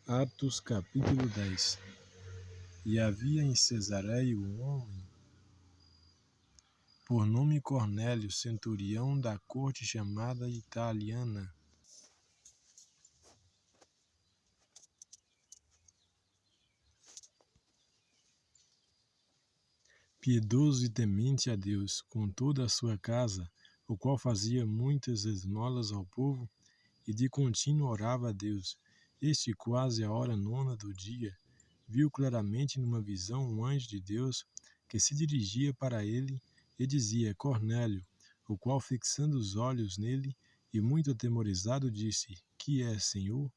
Atos capítulo 10. E havia em Cesareia um homem, por nome Cornélio, centurião da corte chamada Italiana, piedoso e temente a Deus, com toda a sua casa, o qual fazia muitas esmolas ao povo, e de contínuo orava a Deus. Este, quase a hora nona do dia, viu claramente numa visão um anjo de Deus que se dirigia para ele e dizia: Cornélio, o qual, fixando os olhos nele e muito atemorizado, disse: Que é, Senhor?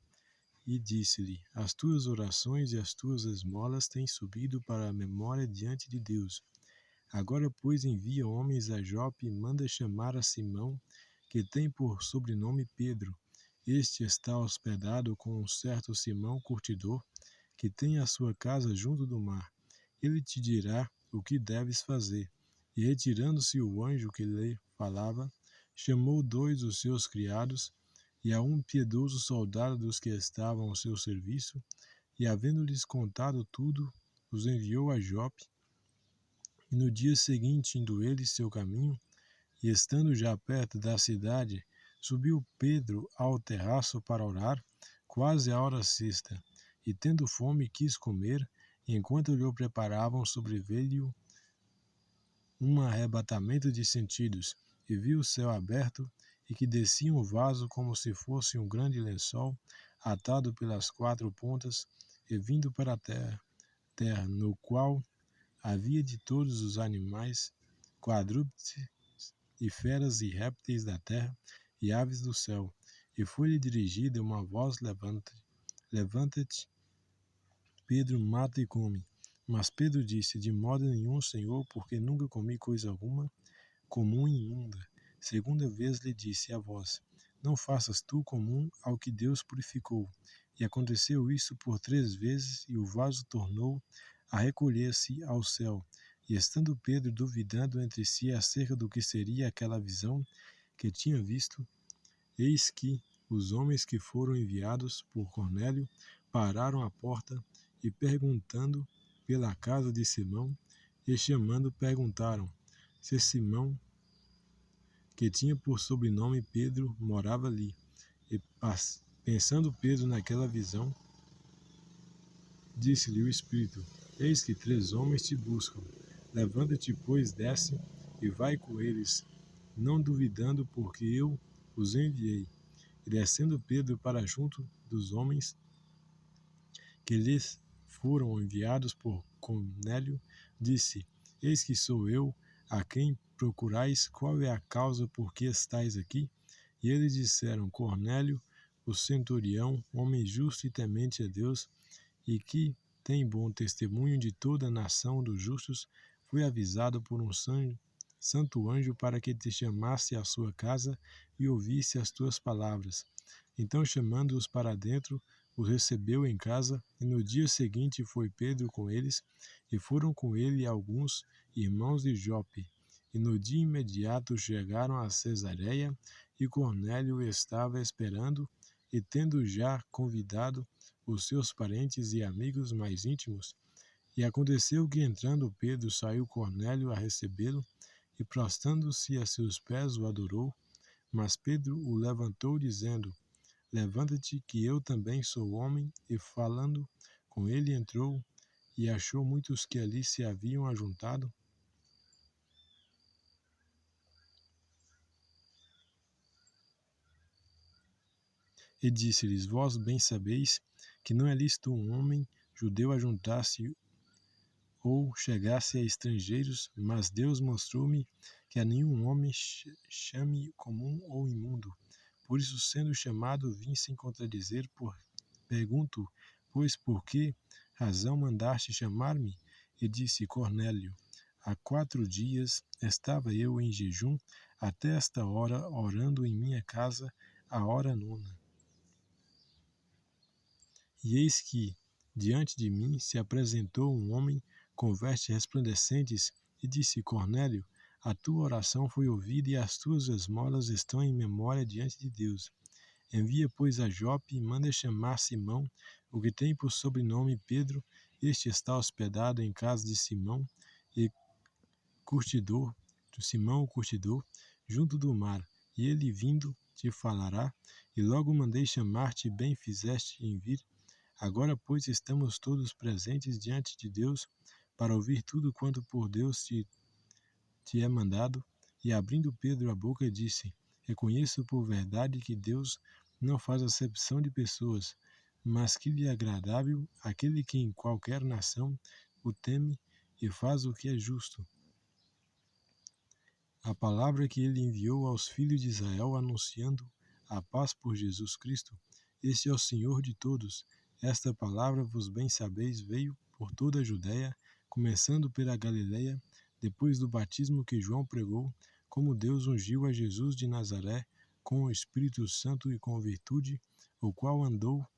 E disse-lhe: As tuas orações e as tuas esmolas têm subido para a memória diante de Deus. Agora, pois, envia homens a Jope e manda chamar a Simão, que tem por sobrenome Pedro. Este está hospedado com um certo Simão curtidor, que tem a sua casa junto do mar. Ele te dirá o que deves fazer. E retirando-se o anjo que lhe falava, chamou dois dos seus criados, e a um piedoso soldado dos que estavam ao seu serviço, e havendo-lhes contado tudo, os enviou a Jope. E no dia seguinte, indo ele seu caminho, e estando já perto da cidade, subiu Pedro ao terraço para orar, quase à hora sexta, e tendo fome quis comer, e enquanto lhe o preparavam, sobreveio um arrebatamento de sentidos, e viu o céu aberto, e que descia um vaso como se fosse um grande lençol, atado pelas quatro pontas, e vindo para a terra, no qual havia de todos os animais, quadrúpedes e feras e répteis da terra e aves do céu. E foi-lhe dirigida uma voz: Levanta-te, Pedro, mata e come. Mas Pedro disse: De modo nenhum, Senhor, porque nunca comi coisa alguma comum e imunda. Segunda vez lhe disse a voz: Não faças tu comum ao que Deus purificou. E aconteceu isso por 3 vezes, e o vaso tornou a recolher-se ao céu. E estando Pedro duvidando entre si acerca do que seria aquela visão que tinha visto, eis que os homens que foram enviados por Cornélio pararam à porta e, perguntando pela casa de Simão, e chamando, perguntaram se Simão, que tinha por sobrenome Pedro, morava ali. E pensando Pedro naquela visão, disse-lhe o Espírito: Eis que 3 homens te buscam. Levanta-te, pois, desce e vai com eles, não duvidando, porque eu os enviei. E descendo Pedro para junto dos homens que lhes foram enviados por Cornélio, disse: Eis que sou eu, a quem procurais. Qual é a causa por que estáis aqui? E eles disseram: Cornélio, o centurião, homem justo e temente a Deus, e que tem bom testemunho de toda a nação dos justos, foi avisado por um santo anjo para que te chamasse à sua casa e ouvisse as tuas palavras. Então, chamando-os para dentro, os recebeu em casa, e no dia seguinte foi Pedro com eles, e foram com ele alguns irmãos de Jope. E no dia imediato chegaram a Cesareia, e Cornélio estava esperando, e tendo já convidado os seus parentes e amigos mais íntimos. E aconteceu que, entrando Pedro, saiu Cornélio a recebê-lo, e prostrando-se a seus pés o adorou. Mas Pedro o levantou, dizendo: Levanta-te, que eu também sou homem. E falando com ele, entrou, e achou muitos que ali se haviam ajuntado, e disse-lhes: Vós bem sabeis que não é lícito um homem judeu ajuntar-se ou chegasse a estrangeiros, mas Deus mostrou-me que a nenhum homem chame comum ou imundo. Por isso, sendo chamado, vim sem contradizer. Pergunto, pois, por que razão mandaste chamar-me? E disse Cornélio: Há 4 dias estava eu em jejum até esta hora, orando em minha casa, a hora nona. E eis que, diante de mim, se apresentou um homem com vestes resplandecentes, e disse: Cornélio, a tua oração foi ouvida e as tuas esmolas estão em memória diante de Deus. Envia, pois, a Jope e manda chamar Simão, o que tem por sobrenome Pedro. Este está hospedado em casa de Simão e curtidor, do Simão o curtidor, junto do mar. E ele vindo te falará. E logo mandei chamar-te, bem fizeste em vir. Agora, pois, estamos todos presentes diante de Deus para ouvir tudo quanto por Deus te é mandado. E abrindo Pedro a boca, disse: Reconheço por verdade que Deus não faz acepção de pessoas, mas que lhe é agradável aquele que em qualquer nação o teme e faz o que é justo. A palavra que ele enviou aos filhos de Israel, anunciando a paz por Jesus Cristo, este é o Senhor de todos. Esta palavra, vos bem sabeis, veio por toda a Judéia, começando pela Galiléia, depois do batismo que João pregou, como Deus ungiu a Jesus de Nazaré com o Espírito Santo e com virtude, o qual andou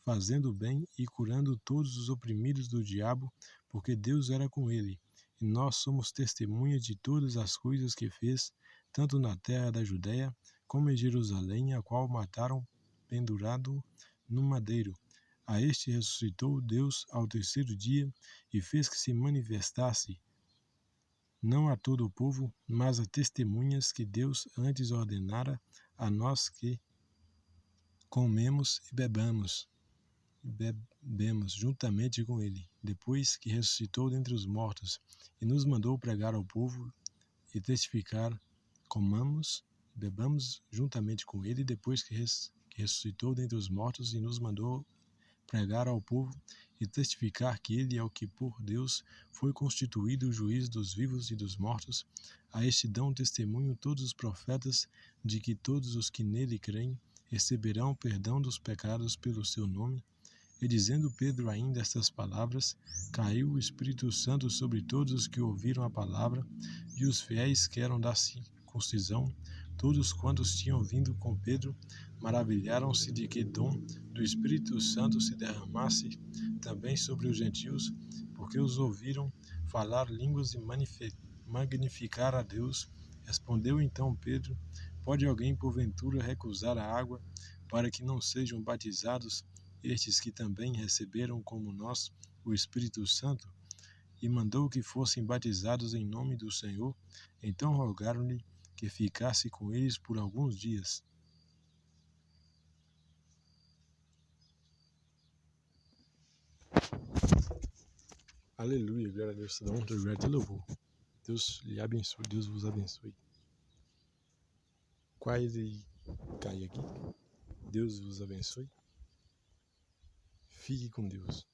fazendo bem e curando todos os oprimidos do diabo, porque Deus era com ele. E nós somos testemunhas de todas as coisas que fez, tanto na terra da Judéia como em Jerusalém, a qual mataram pendurado no madeiro. A este ressuscitou Deus ao terceiro dia e fez que se manifestasse, não a todo o povo, mas a testemunhas que Deus antes ordenara a nós que comemos e bebemos juntamente com ele, depois que ressuscitou dentre os mortos, e nos mandou pregar ao povo e testificar, comamos e bebamos juntamente com ele, depois que ressuscitou dentre os mortos, e nos mandou pregar ao povo e testificar que ele é o que por Deus foi constituído o juiz dos vivos e dos mortos. A este dão testemunho todos os profetas de que todos os que nele creem receberão perdão dos pecados pelo seu nome. E dizendo Pedro ainda estas palavras, caiu o Espírito Santo sobre todos os que ouviram a palavra, e os fiéis que eram da circuncisão, todos quantos tinham vindo com Pedro, maravilharam-se de que dom do Espírito Santo se derramasse também sobre os gentios, porque os ouviram falar línguas e magnificar a Deus. Respondeu então Pedro: Pode alguém porventura recusar a água para que não sejam batizados estes que também receberam como nós o Espírito Santo? E mandou que fossem batizados em nome do Senhor. Então rogaram-lhe que ficasse com eles por alguns dias. Aleluia, glória a Deus, toda honra, glória e louvor. Deus lhe abençoe, Deus vos abençoe. Quase caí aqui. Deus vos abençoe. Fique com Deus.